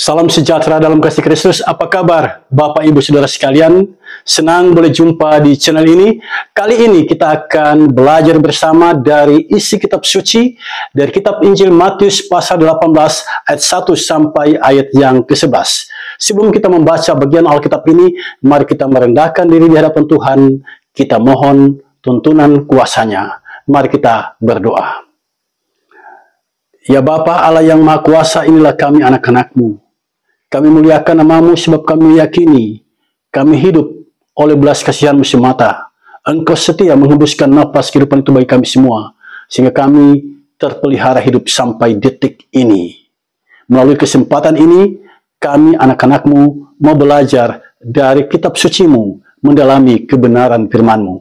Salam sejahtera dalam kasih Kristus. Apa kabar Bapak Ibu Saudara sekalian? Senang boleh jumpa di channel ini. Kali ini kita akan belajar bersama dari isi kitab suci dari kitab Injil Matius pasal 18 ayat 1 sampai ayat yang ke-11. Sebelum kita membaca bagian Alkitab ini, mari kita merendahkan diri di hadapan Tuhan. Kita mohon tuntunan kuasa-Nya. Mari kita berdoa. Ya Bapa Allah yang Maha Kuasa, inilah kami anak-anak-Mu. Kami muliakan nama-Mu sebab kami meyakini kami hidup oleh belas kasihan-Mu semata. Engkau setia menghembuskan nafas kehidupan itu bagi kami semua, sehingga kami terpelihara hidup sampai detik ini. Melalui kesempatan ini, kami anak-anak-Mu mau belajar dari kitab suci-Mu, mendalami kebenaran firman-Mu.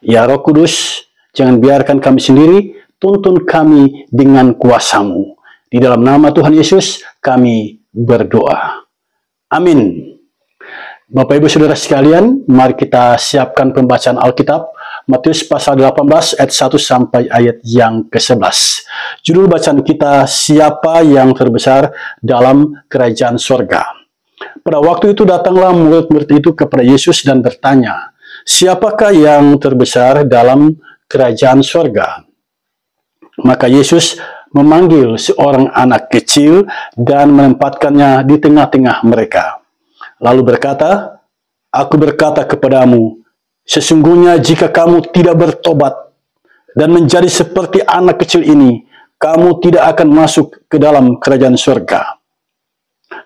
Ya Roh Kudus, jangan biarkan kami sendiri, tuntun kami dengan kuasa-Mu. Di dalam nama Tuhan Yesus, kami berdoa. Amin. Bapak Ibu Saudara sekalian, mari kita siapkan pembacaan Alkitab. Matius pasal 18 ayat 1 sampai ayat yang ke-11. Judul bacaan kita, siapa yang terbesar dalam kerajaan sorga. Pada waktu itu datanglah murid-murid itu kepada Yesus dan bertanya, siapakah yang terbesar dalam kerajaan sorga? Maka Yesus memanggil seorang anak kecil dan menempatkannya di tengah-tengah mereka. Lalu berkata, aku berkata kepadamu, sesungguhnya jika kamu tidak bertobat dan menjadi seperti anak kecil ini, kamu tidak akan masuk ke dalam kerajaan surga.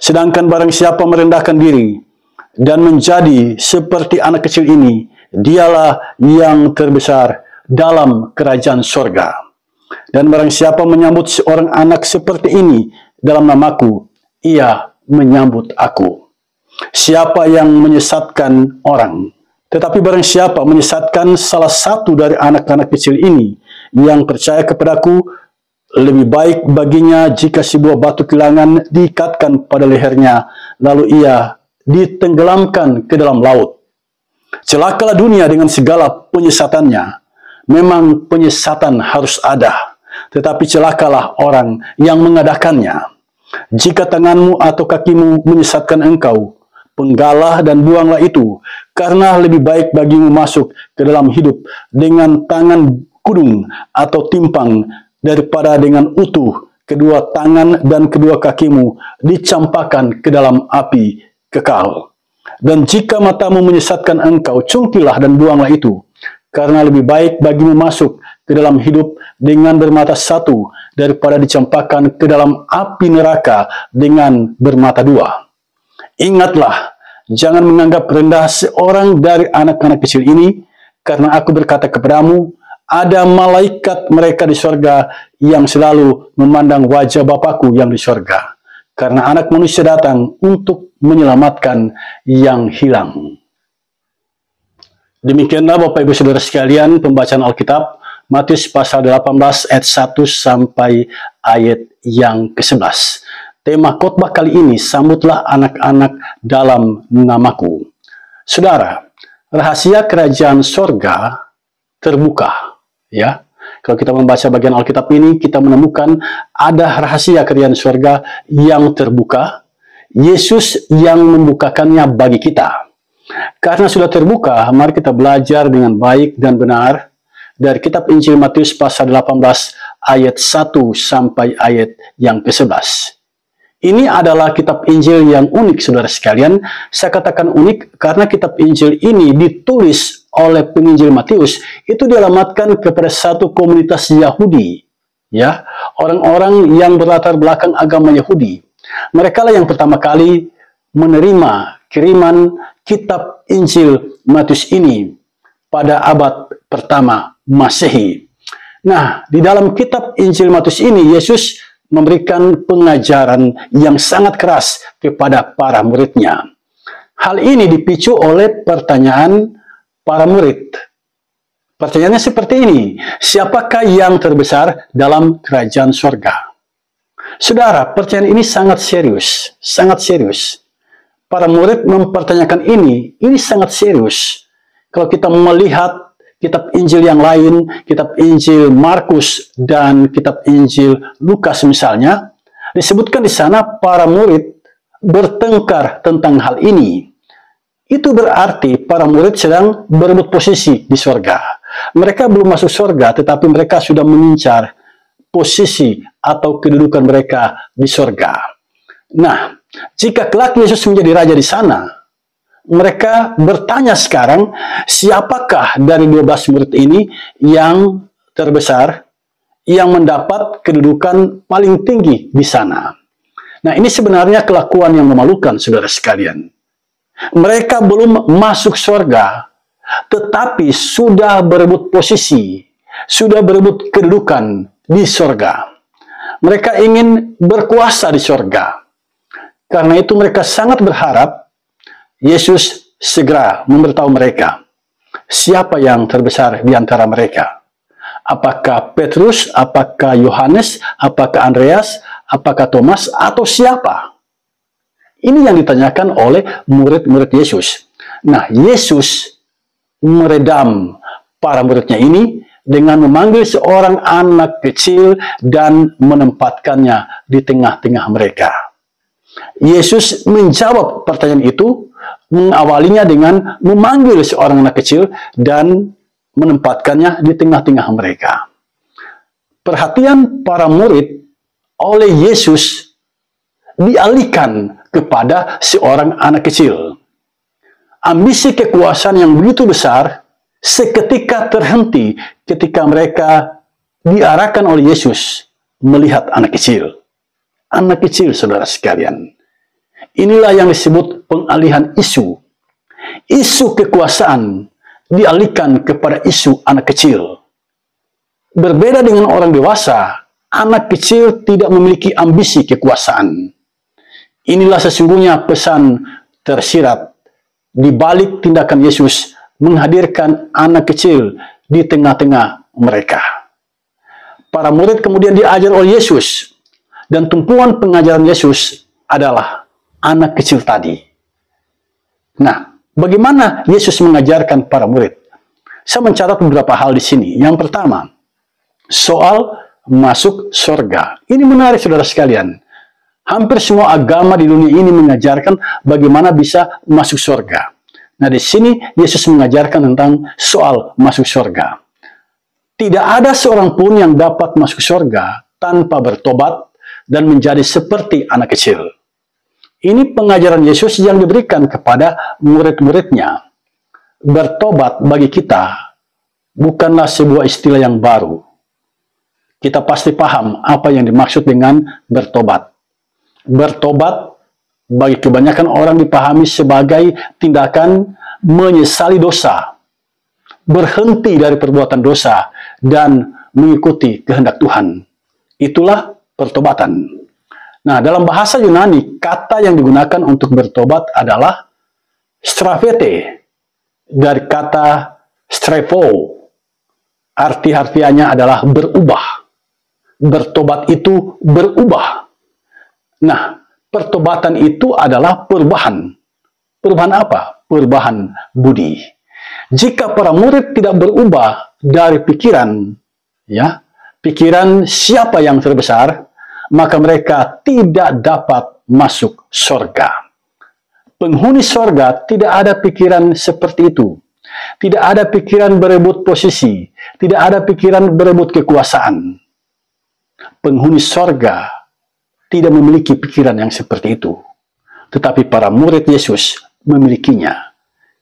Sedangkan barang siapa merendahkan diri dan menjadi seperti anak kecil ini, dialah yang terbesar dalam kerajaan surga. Dan barang siapa menyambut seorang anak seperti ini dalam namaku, ia menyambut aku. Siapa yang menyesatkan orang? Tetapi barang siapa menyesatkan salah satu dari anak-anak kecil ini yang percaya kepadaku, lebih baik baginya jika sebuah batu kilangan diikatkan pada lehernya, lalu ia ditenggelamkan ke dalam laut. Celakalah dunia dengan segala penyesatannya. Memang penyesatan harus ada, tetapi celakalah orang yang mengadakannya. Jika tanganmu atau kakimu menyesatkan engkau, penggalah dan buanglah itu, karena lebih baik bagimu masuk ke dalam hidup dengan tangan kudung atau timpang, daripada dengan utuh kedua tangan dan kedua kakimu dicampakkan ke dalam api kekal. Dan jika matamu menyesatkan engkau, cungkilah dan buanglah itu, karena lebih baik bagimu masuk ke dalam hidup dengan bermata satu daripada dicampakkan ke dalam api neraka dengan bermata dua. Ingatlah, jangan menganggap rendah seorang dari anak-anak kecil ini, karena aku berkata kepadamu, ada malaikat mereka di sorga yang selalu memandang wajah Bapakku yang di sorga, karena anak manusia datang untuk menyelamatkan yang hilang. Demikianlah Bapak Ibu Saudara sekalian pembacaan Alkitab Matius pasal 18 ayat 1 sampai ayat yang ke-11. Tema khotbah kali ini, sambutlah anak-anak dalam namaku. Saudara, rahasia kerajaan sorga terbuka. Ya, kalau kita membaca bagian Alkitab ini, kita menemukan ada rahasia kerajaan sorga yang terbuka. Yesus yang membukakannya bagi kita. Karena sudah terbuka, mari kita belajar dengan baik dan benar dari kitab Injil Matius pasal 18 ayat 1 sampai ayat yang ke-11. Ini adalah kitab Injil yang unik, saudara sekalian. Saya katakan unik karena kitab Injil ini ditulis oleh penginjil Matius, itu dialamatkan kepada satu komunitas Yahudi, ya, orang-orang yang berlatar belakang agama Yahudi. Mereka lah yang pertama kali menerima kiriman kitab Injil Matius ini pada abad pertama Masehi. Nah, di dalam kitab Injil Matius ini, Yesus memberikan pengajaran yang sangat keras kepada para muridnya. Hal ini dipicu oleh pertanyaan para murid. Pertanyaannya seperti ini, siapakah yang terbesar dalam kerajaan surga? Saudara, pertanyaan ini sangat serius, sangat serius. Para murid mempertanyakan ini sangat serius. Kalau kita melihat kitab Injil yang lain, kitab Injil Markus dan kitab Injil Lukas misalnya, disebutkan di sana para murid bertengkar tentang hal ini, itu berarti para murid sedang berebut posisi di surga. Mereka belum masuk surga, tetapi mereka sudah mengincar posisi atau kedudukan mereka di surga. Nah, jika kelak Yesus menjadi raja di sana, mereka bertanya sekarang, siapakah dari 12 murid ini yang terbesar, yang mendapat kedudukan paling tinggi di sana? Nah, ini sebenarnya kelakuan yang memalukan, saudara sekalian. Mereka belum masuk surga, tetapi sudah berebut posisi, sudah berebut kedudukan di surga. Mereka ingin berkuasa di surga. Karena itu mereka sangat berharap Yesus segera memberitahu mereka siapa yang terbesar di antara mereka. Apakah Petrus, apakah Yohanes, apakah Andreas, apakah Thomas, atau siapa? Ini yang ditanyakan oleh murid-murid Yesus. Nah, Yesus meredam para muridnya ini dengan memanggil seorang anak kecil dan menempatkannya di tengah-tengah mereka. Yesus menjawab pertanyaan itu, mengawalinya dengan memanggil seorang anak kecil dan menempatkannya di tengah-tengah mereka. Perhatian para murid oleh Yesus dialihkan kepada seorang anak kecil. Ambisi kekuasaan yang begitu besar seketika terhenti ketika mereka diarahkan oleh Yesus melihat anak kecil. Anak kecil, saudara sekalian. Inilah yang disebut pengalihan isu. Isu kekuasaan dialihkan kepada isu anak kecil. Berbeda dengan orang dewasa, anak kecil tidak memiliki ambisi kekuasaan. Inilah sesungguhnya pesan tersirat di balik tindakan Yesus menghadirkan anak kecil di tengah-tengah mereka. Para murid kemudian diajar oleh Yesus, dan tumpuan pengajaran Yesus adalah anak kecil tadi. Nah, bagaimana Yesus mengajarkan para murid? Saya mencatat beberapa hal di sini. Yang pertama, soal masuk surga. Ini menarik, saudara sekalian. Hampir semua agama di dunia ini mengajarkan bagaimana bisa masuk surga. Nah, di sini Yesus mengajarkan tentang soal masuk surga. Tidak ada seorang pun yang dapat masuk surga tanpa bertobat dan menjadi seperti anak kecil. Ini pengajaran Yesus yang diberikan kepada murid-muridnya. Bertobat bagi kita bukanlah sebuah istilah yang baru. Kita pasti paham apa yang dimaksud dengan bertobat. Bertobat bagi kebanyakan orang dipahami sebagai tindakan menyesali dosa, berhenti dari perbuatan dosa, dan mengikuti kehendak Tuhan. Itulah pertobatan. Nah, dalam bahasa Yunani, kata yang digunakan untuk bertobat adalah strafete, dari kata strepo. Arti harfiahnya adalah berubah. Bertobat itu berubah. Nah, pertobatan itu adalah perubahan. Perubahan apa? Perubahan budi. Jika para murid tidak berubah dari pikiran, ya, pikiran siapa yang terbesar, maka mereka tidak dapat masuk surga. Penghuni surga tidak ada pikiran seperti itu. Tidak ada pikiran berebut posisi. Tidak ada pikiran berebut kekuasaan. Penghuni surga tidak memiliki pikiran yang seperti itu. Tetapi para murid Yesus memilikinya.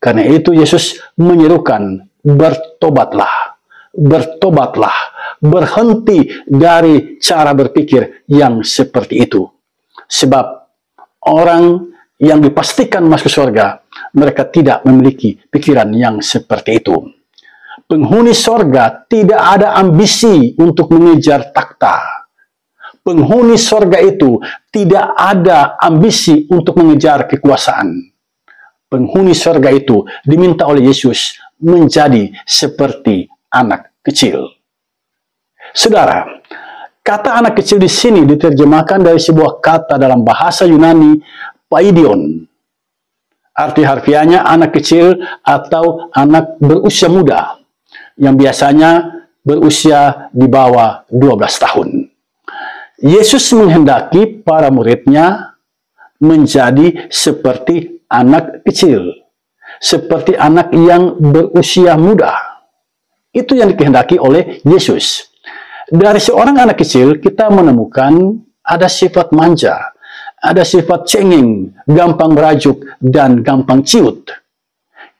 Karena itu Yesus menyerukan, bertobatlah, bertobatlah, berhenti dari cara berpikir yang seperti itu. Sebab orang yang dipastikan masuk surga, mereka tidak memiliki pikiran yang seperti itu. Penghuni surga tidak ada ambisi untuk mengejar takhta. Penghuni surga itu tidak ada ambisi untuk mengejar kekuasaan. Penghuni surga itu diminta oleh Yesus menjadi seperti anak kecil. Saudara, kata anak kecil di sini diterjemahkan dari sebuah kata dalam bahasa Yunani, paidion. Arti harfiahnya anak kecil atau anak berusia muda, yang biasanya berusia di bawah 12 tahun. Yesus menghendaki para muridnya menjadi seperti anak kecil, seperti anak yang berusia muda. Itu yang dikehendaki oleh Yesus. Dari seorang anak kecil kita menemukan ada sifat manja, ada sifat cengeng, gampang merajuk, dan gampang ciut.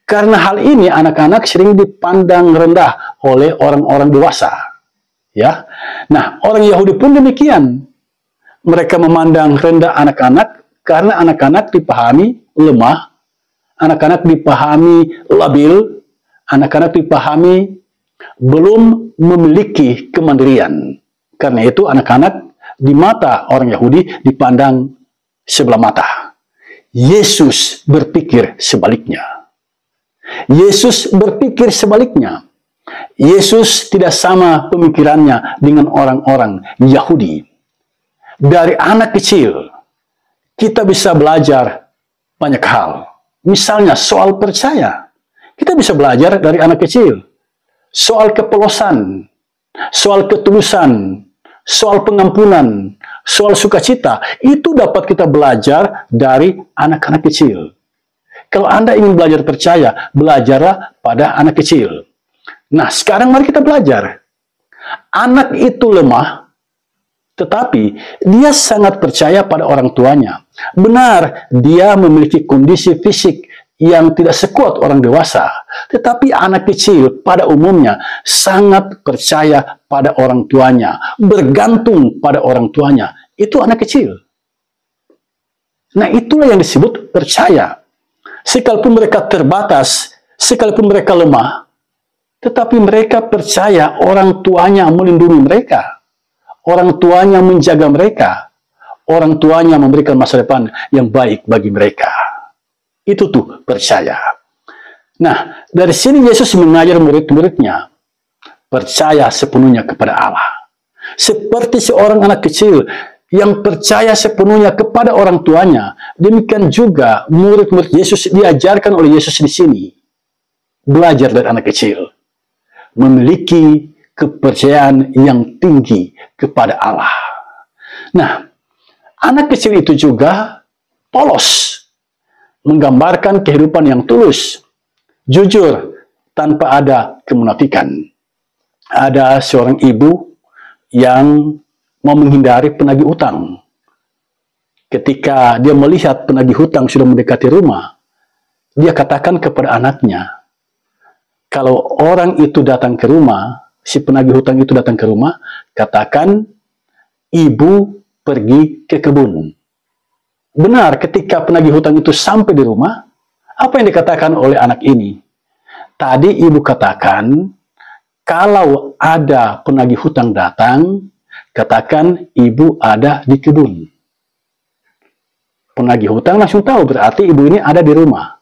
Karena hal ini anak-anak sering dipandang rendah oleh orang-orang dewasa. Ya, nah orang Yahudi pun demikian. Mereka memandang rendah anak-anak karena anak-anak dipahami lemah, anak-anak dipahami labil, anak-anak dipahami belum memiliki kemandirian. Karena itu anak-anak di mata orang Yahudi dipandang sebelah mata. Yesus berpikir sebaliknya. Yesus berpikir sebaliknya. Yesus tidak sama pemikirannya dengan orang-orang Yahudi. Dari anak kecil, kita bisa belajar banyak hal. Misalnya soal percaya. Kita bisa belajar dari anak kecil. Soal kepolosan, soal ketulusan, soal pengampunan, soal sukacita. Itu dapat kita belajar dari anak-anak kecil. Kalau Anda ingin belajar percaya, belajarlah pada anak kecil. Nah, sekarang mari kita belajar. Anak itu lemah, tetapi dia sangat percaya pada orang tuanya. Benar, dia memiliki kondisi fisik yang tidak sekuat orang dewasa. Tetapi anak kecil pada umumnya sangat percaya pada orang tuanya. Bergantung pada orang tuanya. Itu anak kecil. Nah, itulah yang disebut percaya. Sekalipun mereka terbatas, sekalipun mereka lemah, tetapi mereka percaya orang tuanya melindungi mereka. Orang tuanya menjaga mereka. Orang tuanya memberikan masa depan yang baik bagi mereka. Itu tuh percaya. Nah, dari sini Yesus mengajar murid-muridnya percaya sepenuhnya kepada Allah. Seperti seorang anak kecil yang percaya sepenuhnya kepada orang tuanya, demikian juga murid-murid Yesus diajarkan oleh Yesus di sini. Belajar dari anak kecil. Memiliki kepercayaan yang tinggi kepada Allah. Nah, anak kecil itu juga polos, menggambarkan kehidupan yang tulus, jujur, tanpa ada kemunafikan. Ada seorang ibu yang mau menghindari penagih utang. Ketika dia melihat penagih hutang sudah mendekati rumah, dia katakan kepada anaknya, kalau orang itu datang ke rumah, si penagih hutang itu datang ke rumah, katakan, ibu pergi ke kebun. Benar, ketika penagih hutang itu sampai di rumah, apa yang dikatakan oleh anak ini? Tadi ibu katakan, kalau ada penagih hutang datang, katakan ibu ada di kebun. Penagih hutang langsung tahu, berarti ibu ini ada di rumah.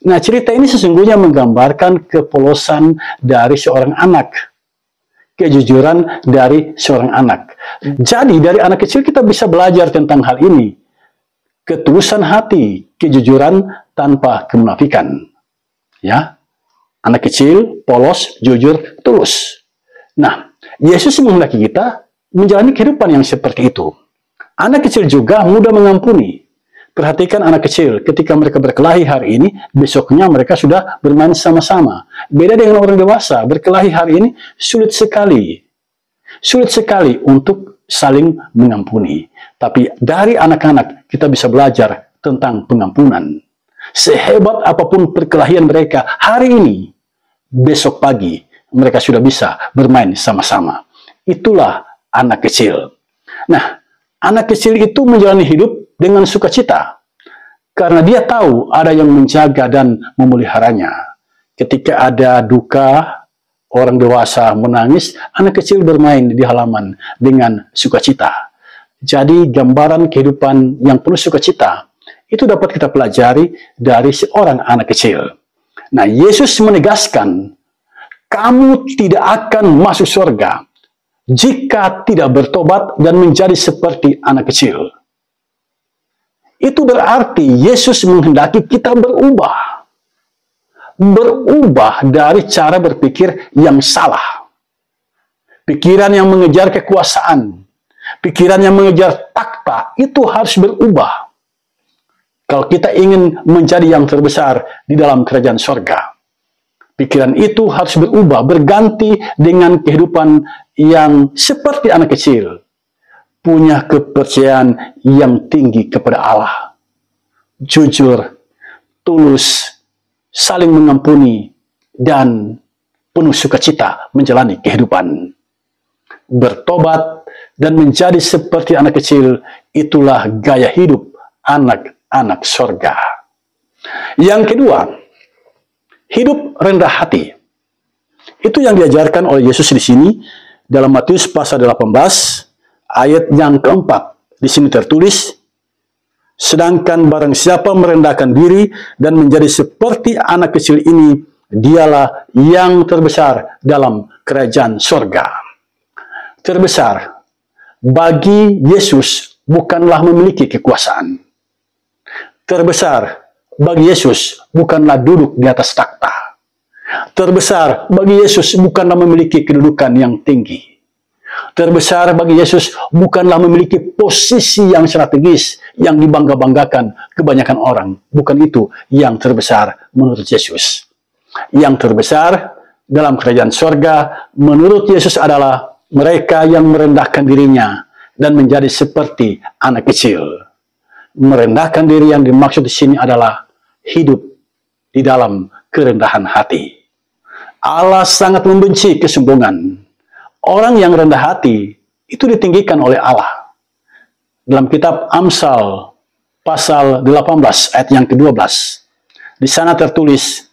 Nah, cerita ini sesungguhnya menggambarkan kepolosan dari seorang anak. Kejujuran dari seorang anak. Jadi, dari anak kecil kita bisa belajar tentang hal ini. Ketulusan hati, kejujuran tanpa kemunafikan. Ya, anak kecil, polos, jujur, tulus. Nah, Yesus menghendaki kita menjalani kehidupan yang seperti itu. Anak kecil juga mudah mengampuni. Perhatikan anak kecil, ketika mereka berkelahi hari ini, besoknya mereka sudah bermain sama-sama. Beda dengan orang dewasa, berkelahi hari ini sulit sekali. Sulit sekali untuk saling mengampuni. Tapi dari anak-anak kita bisa belajar tentang pengampunan. Sehebat apapun perkelahian mereka hari ini, besok pagi mereka sudah bisa bermain sama-sama. Itulah anak kecil. Nah, anak kecil itu menjalani hidup dengan sukacita. Karena dia tahu ada yang menjaga dan memeliharanya. Ketika ada duka, orang dewasa menangis, anak kecil bermain di halaman dengan sukacita. Jadi gambaran kehidupan yang penuh sukacita, itu dapat kita pelajari dari seorang anak kecil. Nah, Yesus menegaskan, kamu tidak akan masuk surga jika tidak bertobat dan menjadi seperti anak kecil. Itu berarti Yesus menghendaki kita berubah. Berubah dari cara berpikir yang salah. Pikiran yang mengejar kekuasaan, pikiran yang mengejar takhta, itu harus berubah. Kalau kita ingin menjadi yang terbesar di dalam kerajaan sorga, pikiran itu harus berubah, berganti dengan kehidupan yang seperti anak kecil. Punya kepercayaan yang tinggi kepada Allah. Jujur, tulus, saling mengampuni, dan penuh sukacita menjalani kehidupan. Bertobat dan menjadi seperti anak kecil, itulah gaya hidup anak-anak sorga. Yang kedua, hidup rendah hati. Itu yang diajarkan oleh Yesus di sini dalam Matius pasal 18 ayat yang keempat. Di sini tertulis, sedangkan barang siapa merendahkan diri dan menjadi seperti anak kecil ini, dialah yang terbesar dalam kerajaan sorga. Terbesar bagi Yesus bukanlah memiliki kekuasaan. Terbesar bagi Yesus bukanlah duduk di atas takhta. Terbesar bagi Yesus bukanlah memiliki kedudukan yang tinggi. Terbesar bagi Yesus bukanlah memiliki posisi yang strategis yang dibangga-banggakan kebanyakan orang. Bukan itu yang terbesar menurut Yesus. Yang terbesar dalam kerajaan sorga menurut Yesus adalah mereka yang merendahkan dirinya dan menjadi seperti anak kecil. Merendahkan diri yang dimaksud di sini adalah hidup di dalam kerendahan hati. Allah sangat membenci kesombongan. Orang yang rendah hati itu ditinggikan oleh Allah. Dalam kitab Amsal pasal 18 ayat yang ke-12. Di sana tertulis,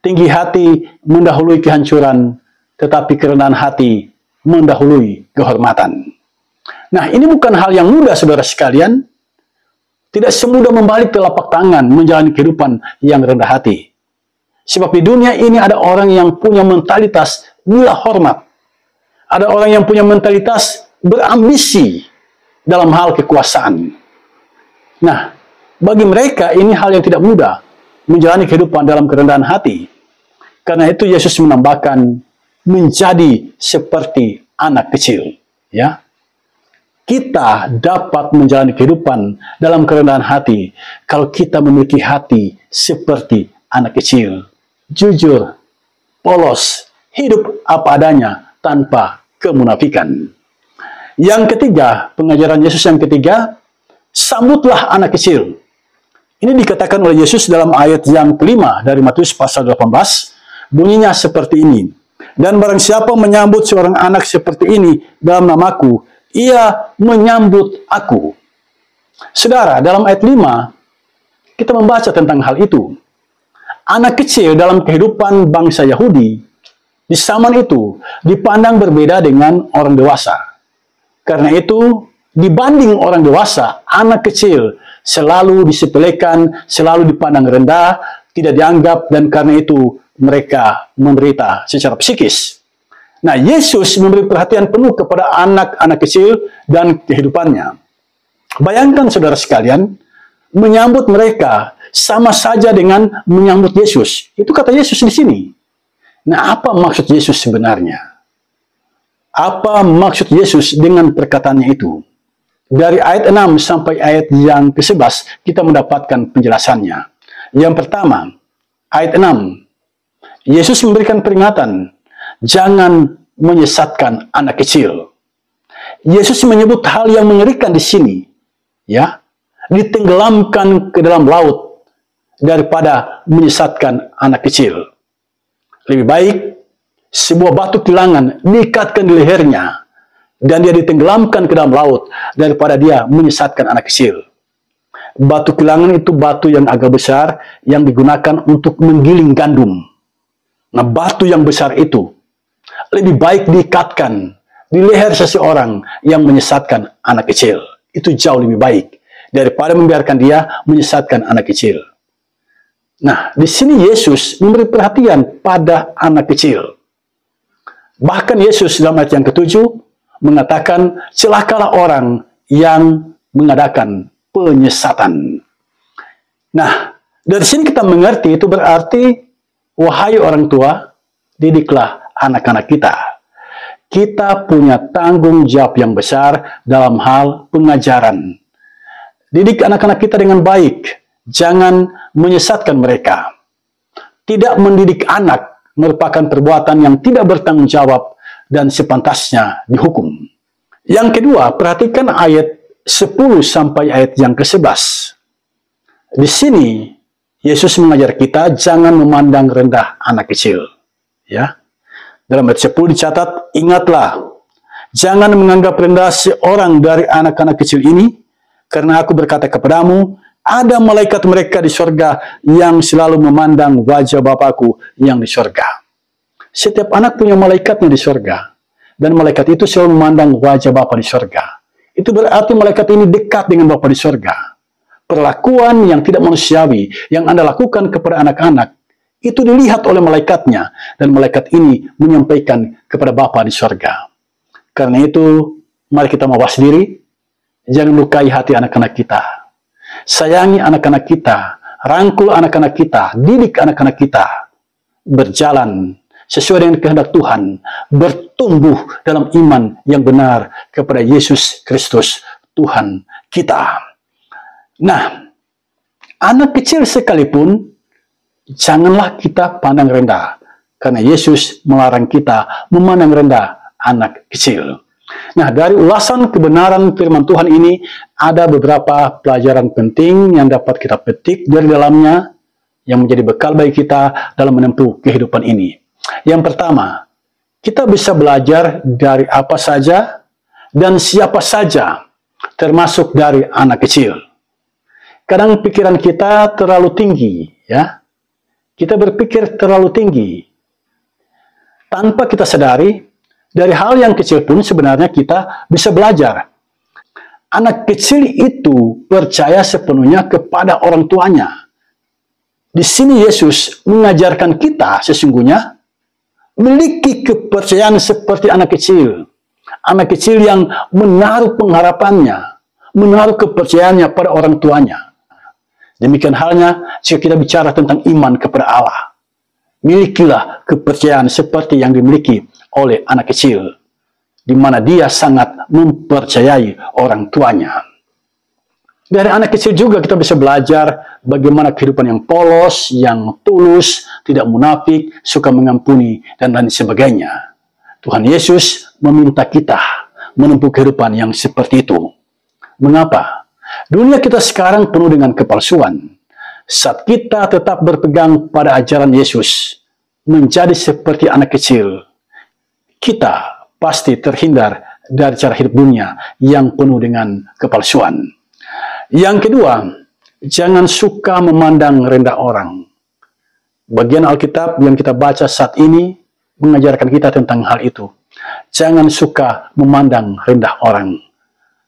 tinggi hati mendahului kehancuran, tetapi kerendahan hati mendahului kehormatan. Nah, ini bukan hal yang mudah, saudara sekalian. Tidak semudah membalik telapak tangan menjalani kehidupan yang rendah hati. Sebab di dunia ini ada orang yang punya mentalitas gila hormat. Ada orang yang punya mentalitas berambisi dalam hal kekuasaan. Nah, bagi mereka ini hal yang tidak mudah menjalani kehidupan dalam kerendahan hati. Karena itu Yesus menambahkan menjadi seperti anak kecil, ya. Kita dapat menjalani kehidupan dalam kerendahan hati kalau kita memiliki hati seperti anak kecil, jujur, polos, hidup apa adanya tanpa kemunafikan. Yang ketiga, pengajaran Yesus yang ketiga, sambutlah anak kecil. Ini dikatakan oleh Yesus dalam ayat yang kelima dari Matius pasal 18, bunyinya seperti ini. Dan barang siapa menyambut seorang anak seperti ini dalam namaku, ia menyambut aku. Saudara, dalam ayat 5, kita membaca tentang hal itu. Anak kecil dalam kehidupan bangsa Yahudi, di zaman itu, dipandang berbeda dengan orang dewasa. Karena itu, dibanding orang dewasa, anak kecil selalu disepelekan, selalu dipandang rendah, tidak dianggap, dan karena itu, mereka menderita secara psikis. Nah, Yesus memberi perhatian penuh kepada anak-anak kecil dan kehidupannya. Bayangkan saudara sekalian, menyambut mereka sama saja dengan menyambut Yesus. Itu kata Yesus di sini. Nah, apa maksud Yesus sebenarnya? Apa maksud Yesus dengan perkataannya itu? Dari ayat 6 sampai ayat yang ke-11, kita mendapatkan penjelasannya. Yang pertama, ayat 6. Yesus memberikan peringatan, jangan menyesatkan anak kecil. Yesus menyebut hal yang mengerikan di sini, ya, ditenggelamkan ke dalam laut daripada menyesatkan anak kecil. Lebih baik sebuah batu kilangan diikatkan di lehernya dan dia ditenggelamkan ke dalam laut daripada dia menyesatkan anak kecil. Batu kilangan itu batu yang agak besar yang digunakan untuk menggiling gandum. Nah, batu yang besar itu lebih baik diikatkan di leher seseorang yang menyesatkan anak kecil. Itu jauh lebih baik daripada membiarkan dia menyesatkan anak kecil. Nah, di sini Yesus memberi perhatian pada anak kecil. Bahkan Yesus dalam ayat yang ke-7 mengatakan, celakalah orang yang mengadakan penyesatan. Nah, dari sini kita mengerti itu berarti, wahai orang tua, didiklah anak-anak kita. Kita punya tanggung jawab yang besar dalam hal pengajaran. Didik anak-anak kita dengan baik, Jangan menyesatkan mereka. Tidak mendidik anak merupakan perbuatan yang tidak bertanggung jawab dan sepantasnya dihukum. Yang kedua, perhatikan ayat 10 sampai ayat yang ke-11. Di sini Yesus mengajar kita jangan memandang rendah anak kecil. Ya. Dalam ayat 10 dicatat, ingatlah, jangan menganggap rendah seorang dari anak-anak kecil ini, karena aku berkata kepadamu, ada malaikat mereka di sorga yang selalu memandang wajah Bapakku yang di sorga. Setiap anak punya malaikatnya di sorga, dan malaikat itu selalu memandang wajah Bapa di sorga. Itu berarti malaikat ini dekat dengan Bapa di sorga. Perlakuan yang tidak manusiawi yang Anda lakukan kepada anak-anak itu dilihat oleh malaikatnya, dan malaikat ini menyampaikan kepada Bapa di sorga. Karena itu, mari kita mawas diri, jangan lukai hati anak-anak kita. Sayangi anak-anak kita, rangkul anak-anak kita, didik anak-anak kita, berjalan sesuai dengan kehendak Tuhan, bertumbuh dalam iman yang benar kepada Yesus Kristus, Tuhan kita. Nah, anak kecil sekalipun, janganlah kita pandang rendah, karena Yesus melarang kita memandang rendah anak kecil. Nah, dari ulasan kebenaran firman Tuhan ini, ada beberapa pelajaran penting yang dapat kita petik dari dalamnya, yang menjadi bekal bagi kita dalam menempuh kehidupan ini. Yang pertama, kita bisa belajar dari apa saja dan siapa saja, termasuk dari anak kecil. Kadang pikiran kita terlalu tinggi, ya. Kita berpikir terlalu tinggi. Tanpa kita sadari, dari hal yang kecil pun sebenarnya kita bisa belajar. Anak kecil itu percaya sepenuhnya kepada orang tuanya. Di sini Yesus mengajarkan kita sesungguhnya memiliki kepercayaan seperti anak kecil. Anak kecil yang menaruh pengharapannya, menaruh kepercayaannya pada orang tuanya. Demikian halnya jika kita bicara tentang iman kepada Allah. Milikilah kepercayaan seperti yang dimiliki oleh anak kecil, di mana dia sangat mempercayai orang tuanya. Dari anak kecil juga kita bisa belajar bagaimana kehidupan yang polos, yang tulus, tidak munafik, suka mengampuni, dan lain sebagainya. Tuhan Yesus meminta kita menempuh kehidupan yang seperti itu. Mengapa? Dunia kita sekarang penuh dengan kepalsuan. Saat kita tetap berpegang pada ajaran Yesus, menjadi seperti anak kecil, kita pasti terhindar dari cara hidup dunia yang penuh dengan kepalsuan. Yang kedua, jangan suka memandang rendah orang. Bagian Alkitab yang kita baca saat ini mengajarkan kita tentang hal itu. Jangan suka memandang rendah orang,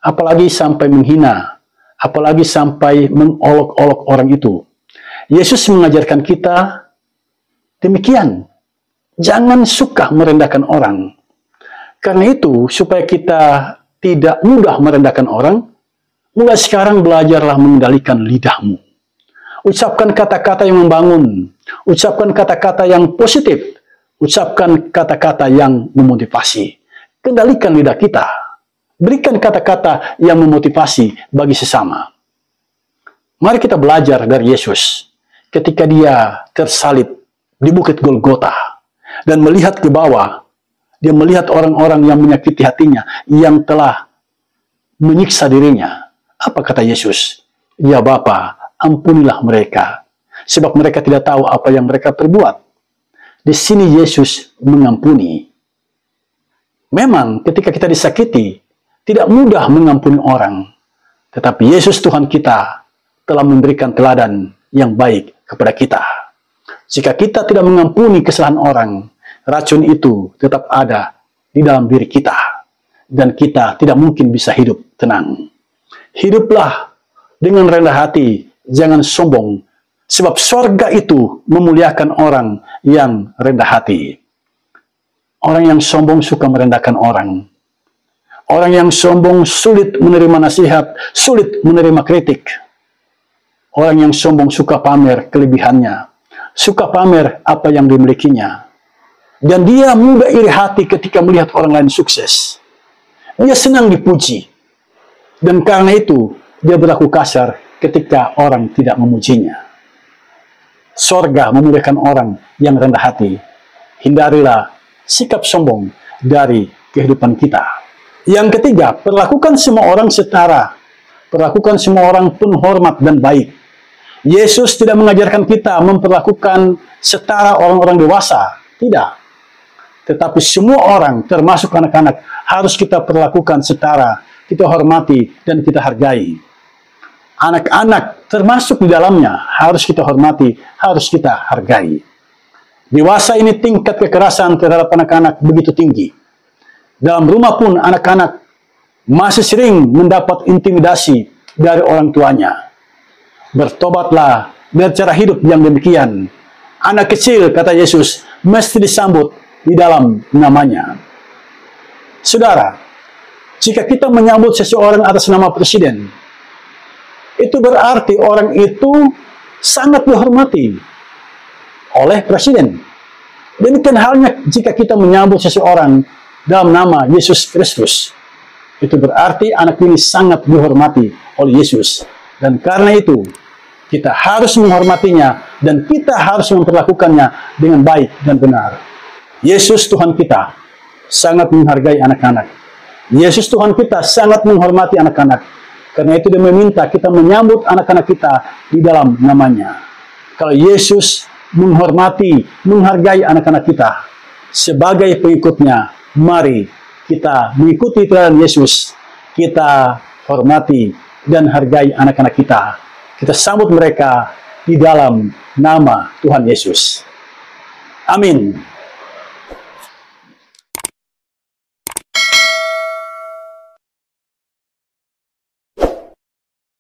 apalagi sampai menghina, apalagi sampai mengolok-olok orang itu. Yesus mengajarkan kita demikian. Jangan suka merendahkan orang. Karena itu, supaya kita tidak mudah merendahkan orang, mulai sekarang belajarlah mengendalikan lidahmu. Ucapkan kata-kata yang membangun. Ucapkan kata-kata yang positif. Ucapkan kata-kata yang memotivasi. Kendalikan lidah kita. Berikan kata-kata yang memotivasi bagi sesama. Mari kita belajar dari Yesus ketika dia tersalib di Bukit Golgota dan melihat ke bawah. Dia melihat orang-orang yang menyakiti hatinya, yang telah menyiksa dirinya. Apa kata Yesus? Ya Bapa, ampunilah mereka, sebab mereka tidak tahu apa yang mereka perbuat. Di sini Yesus mengampuni. Memang ketika kita disakiti, tidak mudah mengampuni orang. Tetapi Yesus Tuhan kita telah memberikan teladan yang baik kepada kita. Jika kita tidak mengampuni kesalahan orang, racun itu tetap ada di dalam diri kita. Dan kita tidak mungkin bisa hidup tenang. Hiduplah dengan rendah hati, jangan sombong. Sebab sorga itu memuliakan orang yang rendah hati. Orang yang sombong suka merendahkan orang. Orang yang sombong sulit menerima nasihat, sulit menerima kritik. Orang yang sombong suka pamer kelebihannya, suka pamer apa yang dimilikinya. Dan dia mudah iri hati ketika melihat orang lain sukses. Dia senang dipuji. Dan karena itu, dia berlaku kasar ketika orang tidak memujinya. Sorga memuliakan orang yang rendah hati. Hindarilah sikap sombong dari kehidupan kita. Yang ketiga, perlakukan semua orang setara. Perlakukan semua orang penuh hormat dan baik. Yesus tidak mengajarkan kita memperlakukan setara orang-orang dewasa. Tidak. Tetapi semua orang, termasuk anak-anak, harus kita perlakukan setara. Kita hormati dan kita hargai. Anak-anak termasuk di dalamnya harus kita hormati, harus kita hargai. Dewasa ini tingkat kekerasan terhadap anak-anak begitu tinggi. Dalam rumah pun anak-anak masih sering mendapat intimidasi dari orang tuanya. Bertobatlah dari cara hidup yang demikian. Anak kecil, kata Yesus, mesti disambut di dalam namanya. Saudara, jika kita menyambut seseorang atas nama presiden, itu berarti orang itu sangat dihormati oleh presiden. Demikian halnya jika kita menyambut seseorang dalam nama Yesus Kristus. Itu berarti anak ini sangat dihormati oleh Yesus. Dan karena itu, kita harus menghormatinya dan kita harus memperlakukannya dengan baik dan benar. Yesus Tuhan kita sangat menghargai anak-anak. Yesus Tuhan kita sangat menghormati anak-anak. Karena itu dia meminta kita menyambut anak-anak kita di dalam namanya. Kalau Yesus menghormati, menghargai anak-anak kita sebagai pengikutnya, mari kita mengikuti teladan Yesus. Kita hormati dan hargai anak-anak kita. Kita sambut mereka di dalam nama Tuhan Yesus. Amin.